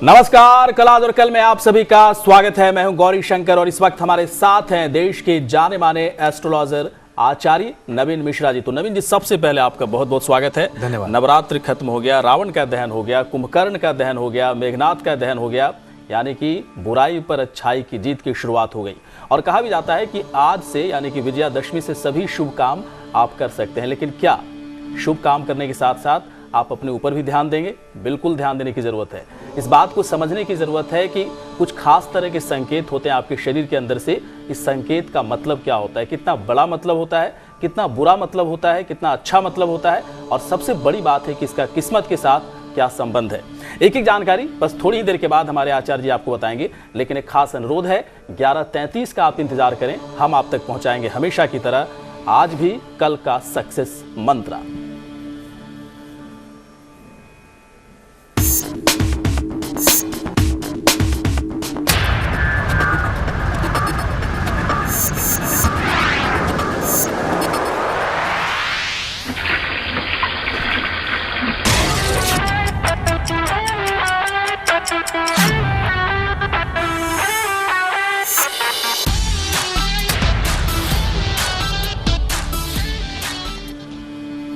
नमस्कार, कल आज और कल में आप सभी का स्वागत है। मैं हूं गौरी शंकर और इस वक्त हमारे साथ हैं देश के जाने माने एस्ट्रोलॉजर आचार्य नवीन मिश्रा जी। तो नवीन जी, सबसे पहले आपका बहुत बहुत स्वागत है। धन्यवाद। नवरात्रि खत्म हो गया, रावण का दहन हो गया, कुंभकर्ण का दहन हो गया, मेघनाथ का दहन हो गया, यानी कि बुराई पर अच्छाई की जीत की शुरुआत हो गई। और कहा भी जाता है कि आज से यानी कि विजयादशमी से सभी शुभ काम आप कर सकते हैं। लेकिन क्या शुभ काम करने के साथ साथ आप अपने ऊपर भी ध्यान देंगे? बिल्कुल ध्यान देने की जरूरत है। इस बात को समझने की जरूरत है कि कुछ खास तरह के संकेत होते हैं आपके शरीर के अंदर से। इस संकेत का मतलब क्या होता है, कितना बड़ा मतलब होता है, कितना बुरा मतलब होता है, कितना अच्छा मतलब होता है, और सबसे बड़ी बात है कि इसका किस्मत के साथ क्या संबंध है। एक एक जानकारी बस थोड़ी ही देर के बाद हमारे आचार्य जी आपको बताएंगे। लेकिन एक खास अनुरोध है, 11:33 का आप इंतजार करें, हम आप तक पहुंचाएंगे हमेशा की तरह आज भी कल का सक्सेस मंत्र।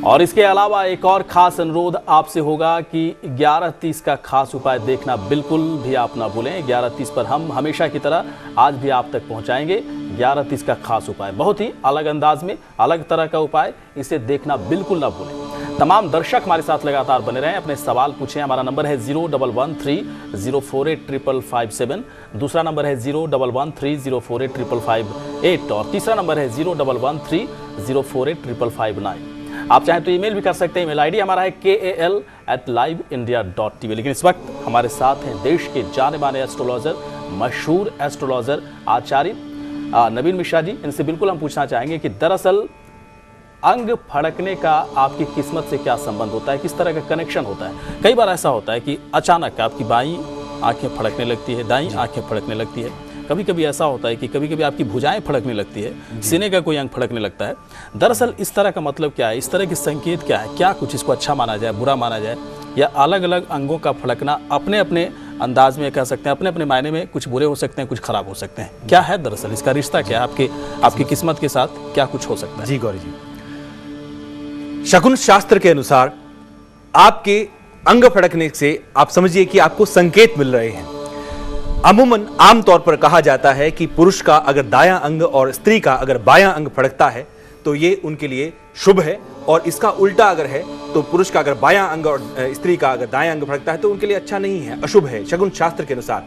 और इसके अलावा एक और खास अनुरोध आपसे होगा कि 11:30 का खास उपाय देखना बिल्कुल भी आप ना भूलें। 11:30 पर हम हमेशा की तरह आज भी आप तक पहुंचाएंगे 11:30 का खास उपाय। बहुत ही अलग अंदाज में, अलग तरह का उपाय, इसे देखना बिल्कुल ना भूलें। तमाम दर्शक हमारे साथ लगातार बने रहें, अपने सवाल पूछें। हमारा नंबर है 0113048557, दूसरा नंबर है 0113048558 और तीसरा नंबर है 0113048559। आप चाहें तो ईमेल भी कर सकते हैं। ईमेल आईडी हमारा है kal@liveindia.tv। लेकिन इस वक्त हमारे साथ हैं देश के जाने माने एस्ट्रोलॉजर, मशहूर एस्ट्रोलॉजर आचार्य नवीन मिश्रा जी। इनसे बिल्कुल हम पूछना चाहेंगे कि दरअसल अंग फड़कने का आपकी किस्मत से क्या संबंध होता है, किस तरह का कनेक्शन होता है। कई बार ऐसा होता है कि अचानक आपकी बाईं आंखें फड़कने लगती है, दाईं आंखें फड़कने लगती है। कभी कभी ऐसा होता है कि कभी कभी आपकी भुजाएं फड़कने लगती है, सीने का कोई अंग फड़कने लगता है। दरअसल इस तरह का मतलब क्या है, इस तरह के संकेत क्या है? क्या कुछ इसको अच्छा माना जाए, बुरा माना जाए, या अलग अलग अंगों का फड़कना अपने अपने अंदाज में कह सकते हैं, अपने अपने मायने में कुछ बुरे हो सकते हैं, कुछ खराब हो सकते हैं? क्या है दरअसल इसका रिश्ता, क्या है आपकी किस्मत के साथ, क्या कुछ हो सकता है? जी गौरी जी, शकुन शास्त्र के अनुसार आपके अंग फड़कने से आप समझिए कि आपको संकेत मिल रहे हैं। अमूमन आमतौर पर कहा जाता है कि पुरुष का अगर दायां अंग और स्त्री का अगर बायां अंग फड़कता है तो ये उनके लिए शुभ है, और इसका उल्टा अगर है तो पुरुष का अगर बायां अंग और स्त्री का अगर दायां अंग फड़कता है तो उनके लिए अच्छा नहीं है, अशुभ है। शकुन शास्त्र के अनुसार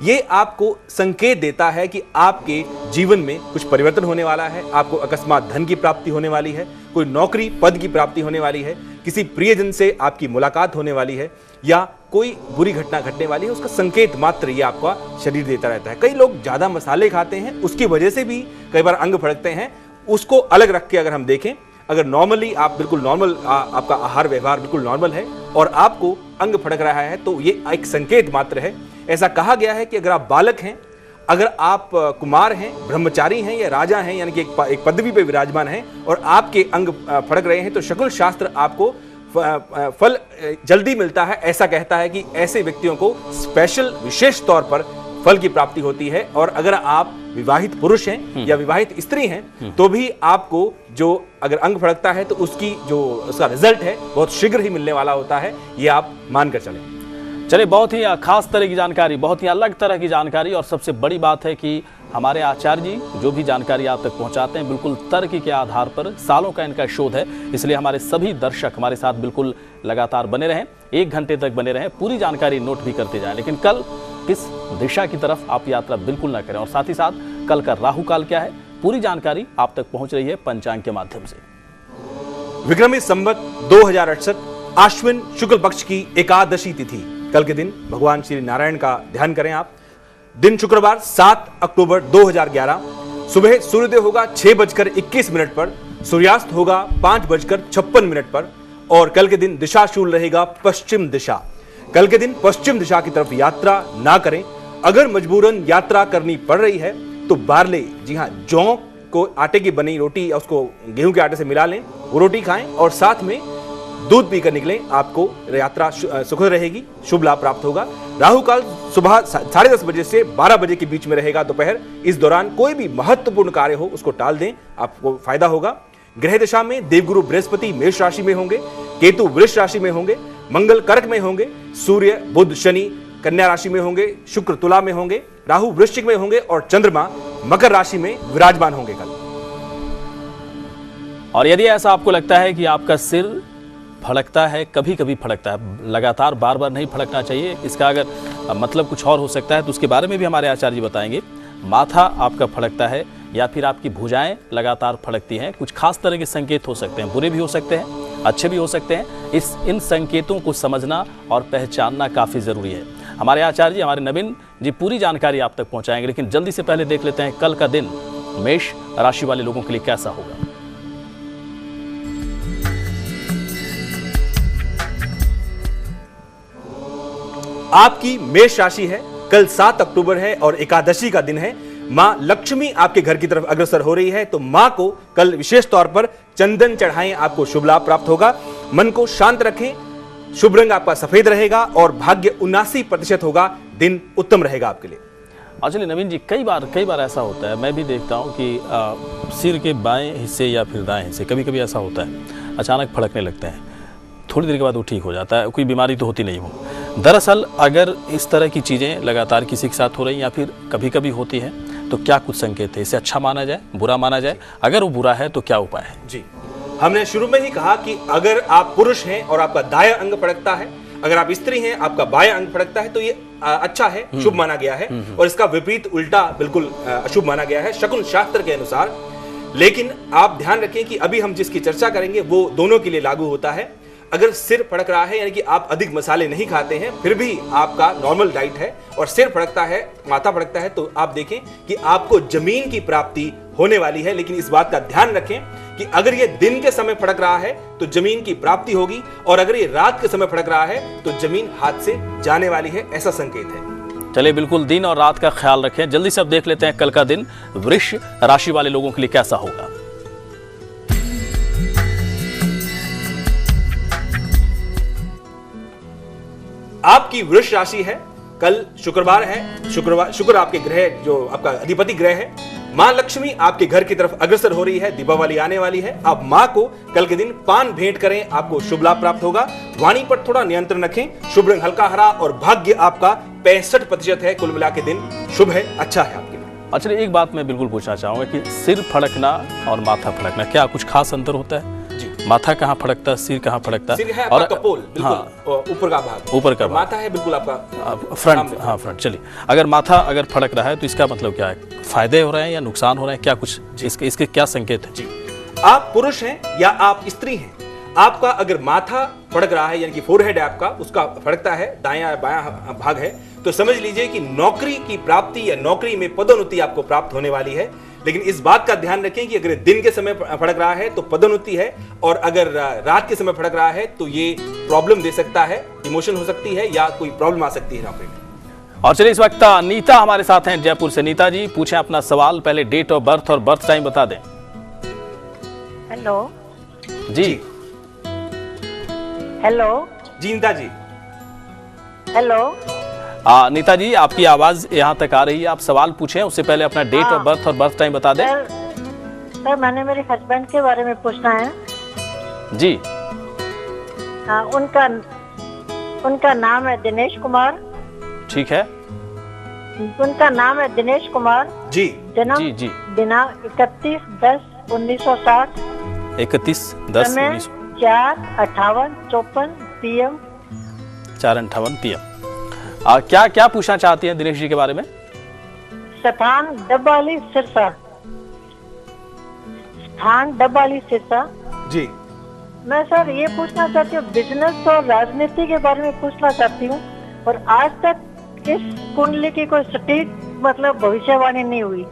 ये आपको संकेत देता है कि आपके जीवन में कुछ परिवर्तन होने वाला है, आपको अकस्मात धन की प्राप्ति होने वाली है, कोई नौकरी पद की प्राप्ति होने वाली है, किसी प्रियजन से आपकी मुलाकात होने वाली है, या कोई बुरी घटना घटने वाली है। उसका संकेत मात्र ये आपका शरीर देता रहता है। कई लोग ज्यादा मसाले खाते हैं, उसकी वजह से भी कई बार अंग फड़कते हैं। उसको अलग रख के अगर हम देखें, अगर नॉर्मली आप बिल्कुल नॉर्मल, आपका आहार व्यवहार बिल्कुल नॉर्मल है और आपको अंग फड़क रहा है, तो ये एक संकेत मात्र है। ऐसा कहा गया है कि अगर आप बालक हैं, अगर आप कुमार हैं, ब्रह्मचारी हैं या राजा हैं, यानी कि एक पदवी पे विराजमान हैं और आपके अंग फड़क रहे हैं, तो शकुन शास्त्र आपको फल जल्दी मिलता है। ऐसा कहता है कि ऐसे व्यक्तियों को स्पेशल विशेष तौर पर फल की प्राप्ति होती है। और अगर आप विवाहित पुरुष हैं या विवाहित स्त्री हैं तो भी आपको जो अगर अंग फड़कता है तो उसका रिजल्ट है बहुत शीघ्र ही मिलने वाला होता है, ये आप मानकर चलें। बहुत ही खास तरह की जानकारी, बहुत ही अलग तरह की जानकारी, और सबसे बड़ी बात है कि हमारे आचार्य जी जो भी जानकारी आप तक पहुंचाते हैं बिल्कुल तर्क के आधार पर, सालों का इनका शोध है। इसलिए हमारे सभी दर्शक हमारे साथ बिल्कुल लगातार बने रहें, 1 घंटे तक बने रहें, पूरी जानकारी नोट भी करते जाएं। लेकिन कल किस दिशा की तरफ आप यात्रा बिल्कुल ना करें, और साथ ही साथ कल का राहु काल क्या है, पूरी जानकारी आप तक पहुंच रही है पंचांग के माध्यम से। विक्रमी संवत 2068 आश्विन शुक्ल पक्ष की एकादशी तिथि, कल के दिन भगवान श्री नारायण का ध्यान करें आप। दिन शुक्रवार 7 अक्टूबर 2011, सुबह सूर्योदय होगा 6:21 पर, सूर्यास्त होगा 5:56 पर, और कल के दिन दिशा शूल रहेगा पश्चिम दिशा। कल के दिन पश्चिम दिशा की तरफ यात्रा ना करें। अगर मजबूरन यात्रा करनी पड़ रही है तो बारले, जी हाँ, जौ को आटे की बनी रोटी, उसको गेहूं के आटे से मिला लें, वो रोटी खाएं और साथ में दूध पीकर निकलें। आपको यात्रा सुखद रहेगी, शुभ लाभ प्राप्त होगा। राहु काल सुबह 10:30 बजे से 12 बजे के बीच में रहेगा दोपहर। इस दौरान कोई भी महत्वपूर्ण कार्य हो उसको टाल दें, आपको फायदा होगा। ग्रह दशा में देवगुरु बृहस्पति मेष राशि में होंगे, केतु वृष राशि में होंगे, मंगल कर्क में होंगे, सूर्य बुध शनि कन्या राशि में होंगे, शुक्र तुला में होंगे, राहु वृश्चिक में होंगे और चंद्रमा मकर राशि में विराजमान होंगे कल। और यदि ऐसा आपको लगता है कि आपका सिर फड़कता है, कभी कभी फड़कता है, लगातार बार बार नहीं फड़कना चाहिए, इसका अगर मतलब कुछ और हो सकता है तो उसके बारे में भी हमारे आचार्य जी बताएंगे। माथा आपका फड़कता है या फिर आपकी भुजाएं लगातार फड़कती हैं, कुछ खास तरह के संकेत हो सकते हैं, बुरे भी हो सकते हैं, अच्छे भी हो सकते हैं। इन संकेतों को समझना और पहचानना काफ़ी ज़रूरी है। हमारे आचार्य जी, हमारे नवीन जी पूरी जानकारी आप तक पहुंचाएंगे, लेकिन जल्दी से पहले देख लेते हैं कल का दिन मेष राशि वाले लोगों के लिए कैसा होगा। आपकी मेष राशि है, कल 7 अक्टूबर है और एकादशी का दिन है। मां लक्ष्मी आपके घर की तरफ अग्रसर हो रही है, तो मां को कल विशेष तौर पर चंदन चढ़ाएं, आपको शुभ लाभ प्राप्त होगा। मन को शांत रखें, शुभ रंग आपका सफेद रहेगा और भाग्य 79% होगा। दिन उत्तम रहेगा आपके लिए। और चलिए नवीन जी, कई बार ऐसा होता है, मैं भी देखता हूँ कि सिर के बाएं हिस्से या फिर दाएं हिस्से कभी कभी ऐसा होता है, अचानक फड़कने लगते हैं, थोड़ी देर के बाद वो ठीक हो जाता है, कोई बीमारी तो होती नहीं हो। दरअसल अगर इस तरह की चीज़ें लगातार किसी के साथ हो रही या फिर कभी कभी होती हैं तो क्या कुछ संकेत है? इसे अच्छा माना जाए, बुरा माना जाए? अगर वो बुरा है तो क्या उपाय है? जी, हमने शुरू में ही कहा कि अगर आप पुरुष हैं और आपका दायां अंग फड़कता है, अगर आप स्त्री हैं आपका बायां अंग फड़कता है, तो ये अच्छा है, शुभ माना गया है। और इसका विपरीत उल्टा बिल्कुल अशुभ माना गया है शकुन शास्त्र के अनुसार। लेकिन आप ध्यान रखें कि अभी हम जिसकी चर्चा करेंगे वो दोनों के लिए लागू होता है। अगर सिर फड़क रहा है, यानी कि आप अधिक मसाले नहीं खाते हैं, फिर भी आपका नॉर्मल डाइट है और सिर फड़कता है, माथा फड़कता है, तो आप देखें कि आपको जमीन की प्राप्ति होने वाली है। लेकिन इस बात का ध्यान रखें कि अगर ये दिन के समय फड़क रहा है तो जमीन की प्राप्ति होगी, और अगर ये रात के समय फड़क रहा है तो जमीन हाथ से जाने वाली है, ऐसा संकेत है। चलिए, बिल्कुल दिन और रात का ख्याल रखें। जल्दी से अब देख लेते हैं कल का दिन वृष राशि वाले लोगों के लिए कैसा होगा। आपकी वृष राशि है, कल शुक्रवार है। शुक्र आपके ग्रह, जो आपका अधिपति ग्रह है। मां लक्ष्मी आपके घर की तरफ अग्रसर हो रही है, दीपावली आने वाली है। आप मां को कल के दिन पान भेंट करें, आपको शुभ लाभ प्राप्त होगा। वाणी पर थोड़ा नियंत्रण रखें। शुभ रंग हल्का हरा और भाग्य आपका 65% है। कुल मिला के दिन शुभ है, अच्छा है आपके लिए। अच्छा, एक बात मैं बिल्कुल पूछना चाहूंगा कि सिर फड़कना और माथा फड़कना, क्या कुछ खास अंतर होता है? माथा कहाँ फड़कता है, सिर कहाँ फड़कता है? सिर है आपका कपोल, बिल्कुल ऊपर का भाग, ऊपर का भाग। माथा है बिल्कुल आपका फ्रंट। हाँ, फ्रंट। चलिए, अगर माथा अगर फड़क रहा है तो इसका मतलब क्या है? फायदे हो रहे हैं या नुकसान हो रहे हैं? क्या कुछ इसके क्या संकेत है? जी, आप पुरुष हैं या आप स्त्री हैं, आपका अगर माथा फड़क रहा है, यानी कि फोरहेड आपका उसका फड़कता है, दायां या बायां भाग है, तो समझ लीजिए कि नौकरी की प्राप्ति या नौकरी में पदोन्नति आपको प्राप्त होने वाली है। लेकिन इस बात का ध्यान रखें कि अगर दिन के समय फड़क रहा है तो पदोन्नति है, और अगर रात के समय फड़क रहा है तो ये प्रॉब्लम दे सकता है, इमोशन हो सकती है या कोई प्रॉब्लम आ सकती है नौकरी में। और चलिए, इस वक्त नीता हमारे साथ हैं जयपुर से। नीता जी, पूछें अपना सवाल। पहले डेट ऑफ बर्थ और बर्थ टाइम बता दें। हेलो जी। हेलो जी नीता जी। हेलो नीता जी, आपकी आवाज यहाँ तक आ रही है, आप सवाल पूछें। उससे पहले अपना डेट ऑफ बर्थ और बर्थ टाइम बता दें। सर, मैंने मेरे हस्बैंड के बारे में पूछना है। जी। हाँ, उनका नाम है दिनेश कुमार। ठीक है। उनका नाम है दिनेश कुमार। जी। जन्म जी। दिनांक 31/10/1960। 31/10/1960। 4:58-54 PM। 4:58 PM। क्या पूछना चाहती हैं दिनेश जी के बारे में? स्थान डब्बाली सिरसा। स्थान डब्बाली सिरसा। जी। मैं सर ये पूछना चाहती हूँ, बिजनेस और राजनीति के बारे में पूछना चाहती हूँ। और आज तक इस कुंडली की कोई सटीक मतलब भविष्यवाणी नहीं हुई।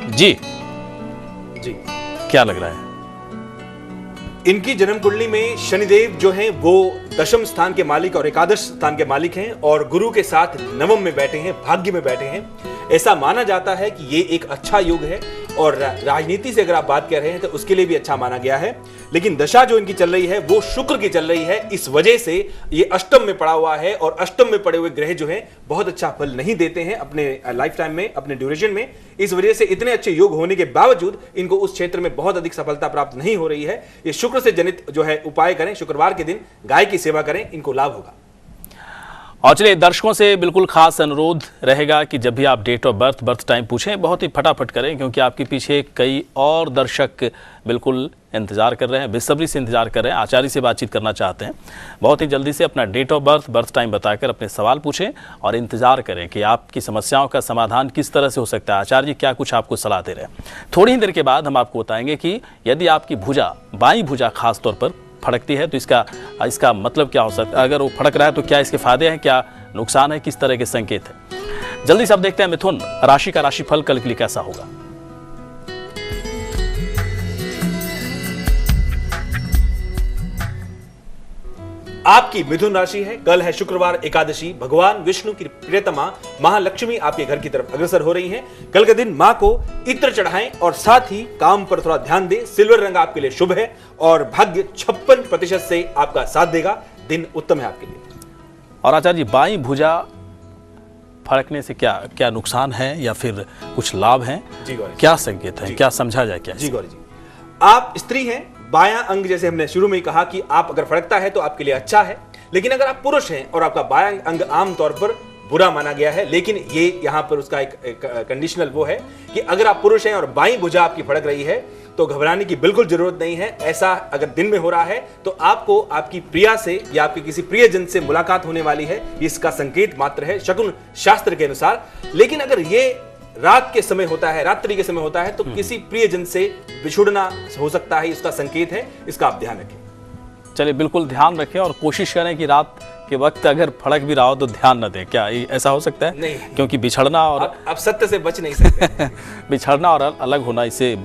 जी। जी। क्या लग रहा है? इनकी जन्म कुंडली में शनिदेव जो हैं वो दशम स्थान के मालिक और एकादश स्थान के मालिक हैं, और गुरु के साथ नवम में बैठे हैं, भाग्य में बैठे हैं। ऐसा माना जाता है कि ये एक अच्छा योग है और राजनीति से अगर आप बात कर रहे हैं तो उसके लिए भी अच्छा माना गया है। लेकिन दशा जो इनकी चल रही है वो शुक्र की चल रही है, इस वजह से ये अष्टम में पड़ा हुआ है और अष्टम में पड़े हुए ग्रह जो है बहुत अच्छा फल नहीं देते हैं अपने लाइफ टाइम में, अपने ड्यूरेशन में। इस वजह से इतने अच्छे योग होने के बावजूद इनको उस क्षेत्र में बहुत अधिक सफलता प्राप्त नहीं हो रही है। ये शुक्र से जनित जो है उपाय करें, शुक्रवार के दिन गाय की सेवा करें, इनको लाभ होगा। और चलिए, दर्शकों से बिल्कुल खास अनुरोध रहेगा कि जब भी आप date of birth, birth time पूछें, बहुत ही फटाफट करें, क्योंकि आपके पीछे कई और दर्शक बिल्कुल इंतजार कर रहे हैं, बेसब्री से इंतजार कर रहे हैं, आचार्य से बातचीत करना चाहते हैं। बहुत ही जल्दी से अपना date of birth, birth time बताकर अपने सवाल पूछें और इंतजार करें कि आपकी समस्याओं का समाधान किस तरह से हो सकता है, आचार्य जी क्या कुछ आपको सलाह दे रहे हैं। थोड़ी ही देर के बाद हम आपको बताएंगे कि यदि आपकी भुजा, बाईं भुजा खास तौर पर फड़कती है तो इसका मतलब क्या हो सकता है, अगर वो फड़क रहा है तो क्या इसके फायदे हैं, क्या नुकसान है, किस तरह के संकेत है। जल्दी से अब देखते हैं मिथुन राशि का राशिफल कल के लिए कैसा होगा। आपकी मिथुन राशि है, कल है शुक्रवार एकादशी, भगवान विष्णु की प्रियतमा महालक्ष्मी आपके घर की तरफ अग्रसर हो रही हैं। कल के दिन मां को इत्र चढ़ाएं और साथ ही काम पर थोड़ा ध्यान दें। सिल्वर रंग आपके लिए शुभ है और भाग्य 56% से आपका साथ देगा। दिन उत्तम है आपके लिए। और आचार्य जी, बाईं भुजा फड़कने से क्या क्या नुकसान है या फिर कुछ लाभ हैं? जी गौरी, क्या संकेत है, क्या समझा जाए क्या? जी गौरी जी, आप स्त्री हैं, बायां अंग जैसे हमने शुरू में ही कहा कि आप अगर फड़कता है तो आपके लिए अच्छा है, लेकिन अगर आप पुरुष हैं और आपका बायां अंग आमतौर पर बुरा माना गया है, लेकिन ये यहाँ पर उसका एक कंडीशनल वो है कि अगर आप पुरुष हैं और बाईं भुजा आपकी फड़क रही है तो घबराने की बिल्कुल जरूरत नहीं है। ऐसा अगर दिन में हो रहा है तो आपको आपकी प्रिया से या आपके किसी प्रियजन से मुलाकात होने वाली है, इसका संकेत मात्र है शकुन शास्त्र के अनुसार। लेकिन अगर ये रात के समय होता है, रात्रि के समय होता है, तो किसी प्रियजन से बिछुड़ना हो सकता है, इसका संकेत है, इसका आप ध्यान रखें। चलिए, बिल्कुल ध्यान रखें और कोशिश करें कि रात के वक्त अगर फड़क भी रहा हो तो ध्यान न दें। क्या ऐसा हो सकता है? नहीं, क्योंकि बिछड़ना और आप सत्य से बच नहीं सकते। बिछड़ना और अलग होना, इससे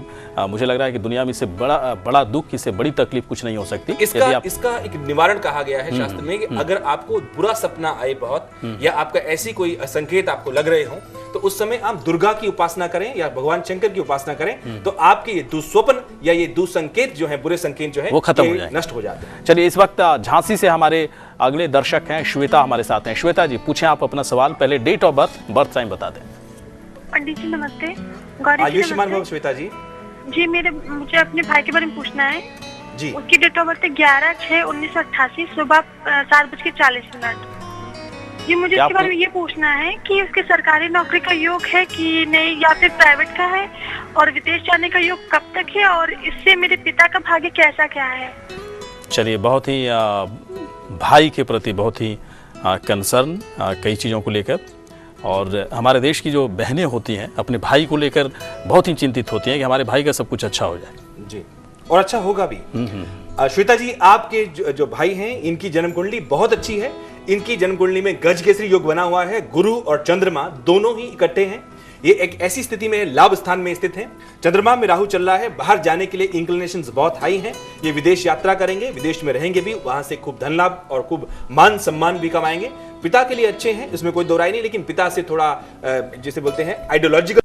मुझे लग रहा है कि दुनिया में इससे बड़ा दुख, इससे बड़ी तकलीफ कुछ नहीं हो सकती। इसका एक निवारण कहा गया है शास्त्र में कि अगर आपको बुरा सपना आए बहुत, या आपका ऐसी कोई संकेत आपको लग रहे हो, तो उस समय आप दुर्गा की उपासना करें या भगवान शंकर की उपासना करें, तो आपके ये दुस्वप्न या ये दुसंकेत जो है, बुरे संकेत जो है, वो खत्म हो जाए, नष्ट हो जाते हैं। चलिए, इस वक्त झांसी से हमारे अगले दर्शक हैं, श्वेता हमारे साथ हैं। श्वेता जी, पूछें आप अपना सवाल। पहले date of birth, birth time बता दें। पंडित जी नमस्ते। आयुष्मान भव श्वेता जी। जी, मुझे अपने भाई के बारे में पूछना है जी। उसकी डेट ऑफ बर्थ 11/6/1988 सुबह 7:40 जी। मुझे इसके बारे में ये पूछना है कि उसके सरकारी नौकरी का योग है कि नहीं, या फिर प्राइवेट का है, और विदेश जाने का योग कब तक है, और इससे मेरे पिता का भाग्य कैसा क्या है। चलिए, बहुत ही भाई के प्रति बहुत ही कंसर्न कई चीज़ों को लेकर, और हमारे देश की जो बहनें होती हैं अपने भाई को लेकर बहुत ही चिंतित होती हैं कि हमारे भाई का सब कुछ अच्छा हो जाए। जी, और अच्छा होगा भी। श्वेता जी, आपके जो भाई हैं इनकी जन्म कुंडली बहुत अच्छी है। इनकी जन्म कुंडली में गज केसरी योग बना हुआ है। गुरु और चंद्रमा दोनों ही इकट्ठे हैं। ये एक ऐसी स्थिति में लाभ स्थान में स्थित है। चंद्रमा में राहु चल रहा है। बाहर जाने के लिए इंक्लिनेशंस बहुत हाई हैं। ये विदेश यात्रा करेंगे, विदेश में रहेंगे भी, वहां से खूब धन लाभ और खूब मान सम्मान भी कमाएंगे। पिता के लिए अच्छे हैं, इसमें कोई दो राय नहीं, लेकिन पिता से थोड़ा जिसे बोलते हैं आइडियोलॉजिकल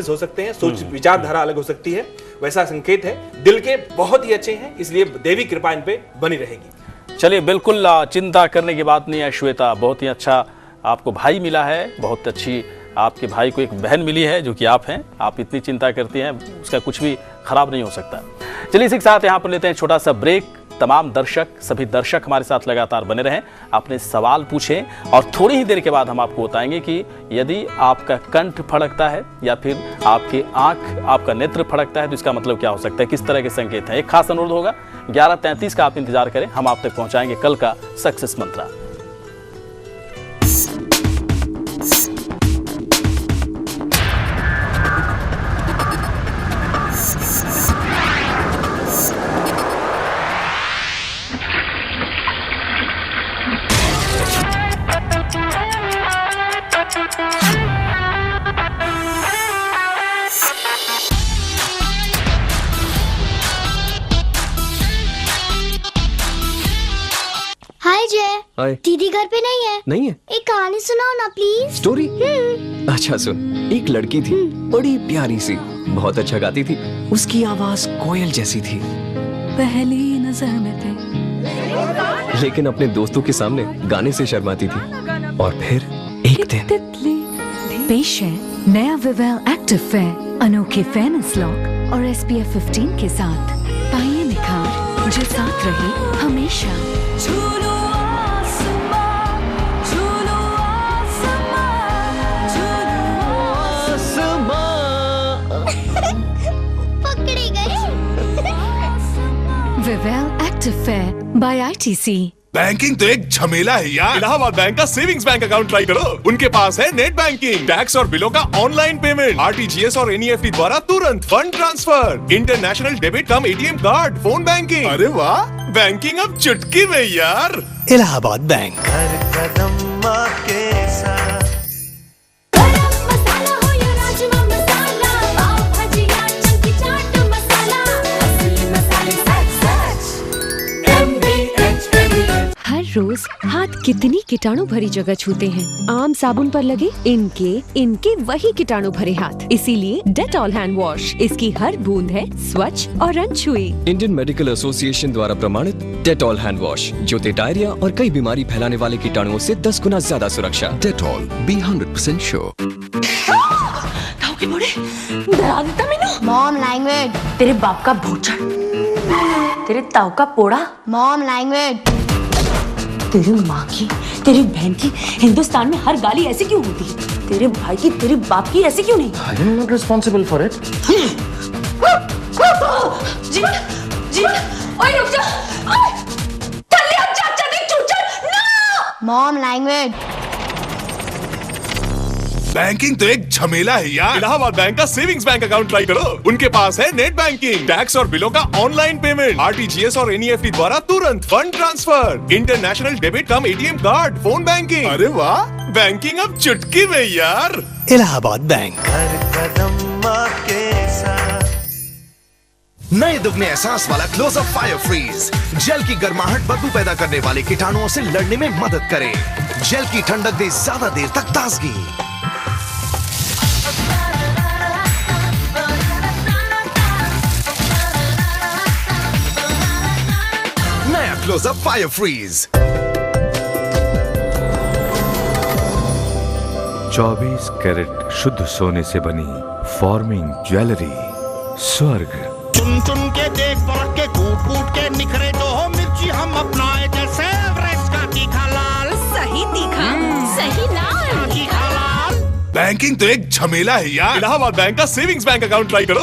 हो सकते हैं, सोच विचारधारा अलग हो सकती है, वैसा संकेत है। दिल के बहुत ही अच्छे हैं, इसलिए देवी कृपा इन पे बनी रहेगी। चलिए, बिल्कुल चिंता करने की बात नहीं है श्वेता, बहुत ही अच्छा आपको भाई मिला है, बहुत अच्छी आपके भाई को एक बहन मिली है जो कि आप हैं। आप इतनी चिंता करती हैं, उसका कुछ भी खराब नहीं हो सकता। चलिए, इसी के साथ यहाँ पर लेते हैं छोटा सा ब्रेक। तमाम दर्शक, सभी दर्शक हमारे साथ लगातार बने रहें, अपने सवाल पूछें, और थोड़ी ही देर के बाद हम आपको बताएंगे कि यदि आपका कंठ फड़कता है या फिर आपकी आंख, आपका नेत्र फड़कता है तो इसका मतलब क्या हो सकता है, किस तरह के संकेत हैं। एक खास अनुरोध होगा, 11:33 का आप इंतजार करें, हम आप तक पहुंचाएंगे कल का सक्सेस मंत्र। हाय जय। हाय। दीदी घर पे नहीं है? नहीं है? एक कहानी सुनाओ ना प्लीज। स्टोरी? अच्छा सुन, एक लड़की थी, बड़ी प्यारी सी, बहुत अच्छा गाती थी। उसकी आवाज कोयल जैसी थी। पहली नजर में थे। लेकिन अपने दोस्तों के सामने गाने से शर्माती थी। और फिर एक दिन पेश है नया विवेल एक्टिव फेयर, अनोखे फेयरनेस लॉक और SPF 15 के साथ। पाइए निखार जो साथ रहे हमेशा। झूलो आसमां, झूलो आसमां, झूलो पकड़ी गई। Vivel active fair by ITC। Banking तो एक झमेला है यार। इलाहाबाद बैंक का सेविंग्स बैंक अकाउंट ट्राई करो। उनके पास है नेट बैंकिंग, टैक्स और बिलों का ऑनलाइन पेमेंट, RTGS और NEFT द्वारा तुरंत फंड ट्रांसफर, इंटरनेशनल डेबिट कम ATM कार्ड, फोन बैंकिंग। अरे वाह, बैंकिंग अब चुटकी में यार। इलाहाबाद बैंक। गरम मसाला हो या राजमा मसाला, पाव भाजी या चंकी चाट मसाला, असली मसाले सच सच। हर रोज हाथ कितनी कीटाणु भरी जगह छूते हैं। आम साबुन पर लगे इनके वही कीटाणु भरे हाथ। इसीलिए डेटॉल हैंड वॉश, इसकी हर बूंद है स्वच्छ और अनछुई। इंडियन मेडिकल एसोसिएशन द्वारा प्रमाणित डेटॉल हैंड वॉश, जो डायरिया और कई बीमारी फैलाने वाले कीटाणुओं से 10 गुना ज्यादा सुरक्षा। Dettol be 100% sure. डरा देता मैंने। Mom language. तेरे बाप का भोचड़, तेरे ताऊ का पोड़ा, मॉम लैंग्वेज। तेरी माँ की, तेरी बहन की हिंदुस्तान में हर गाली ऐसी क्यों होती है? तेरे भाई की, तेरे बाप की ऐसी क्यों नहीं? I am not responsible for it. जी, ओए रुक जा। ओए, थल्ले आ जा, देख चूचड़। नो! Mom language. बैंकिंग तो एक झमेला है यार। इलाहाबाद बैंक का सेविंग्स बैंक अकाउंट ट्राई करो। उनके पास है नेट बैंकिंग, टैक्स और बिलों का ऑनलाइन पेमेंट, RTGS और NEFT द्वारा तुरंत फंड ट्रांसफर, इंटरनेशनल डेबिट कम ATM कार्ड, फोन बैंकिंग। अरे वाह, बैंकिंग अब चुटकी में यार। इलाहाबाद बैंक। नए दुगने एहसास वाला क्लोजअप फायर फ्रीज जेल की गर्माहट बदबू पैदा करने वाले कीटाणुओं से लड़ने में मदद करे। जेल की ठंडक दे ज्यादा देर तक ताजगी। नया क्लोजअप फायर फ्रीज। 24 कैरेट शुद्ध सोने से बनी फॉर्मिंग ज्वेलरी, स्वर्ग। चुन चुन के देख परख के कूट कूट के निखरे जो हो मिर्ची हम अपनाए जैसे एवरेस्ट का तीखा लाल। सही तीखा, सही लाल। तीखा लाल। बैंकिंग तो एक झमेला है यार। इलाहाबाद बैंक का सेविंग्स बैंक अकाउंट ट्राई करो।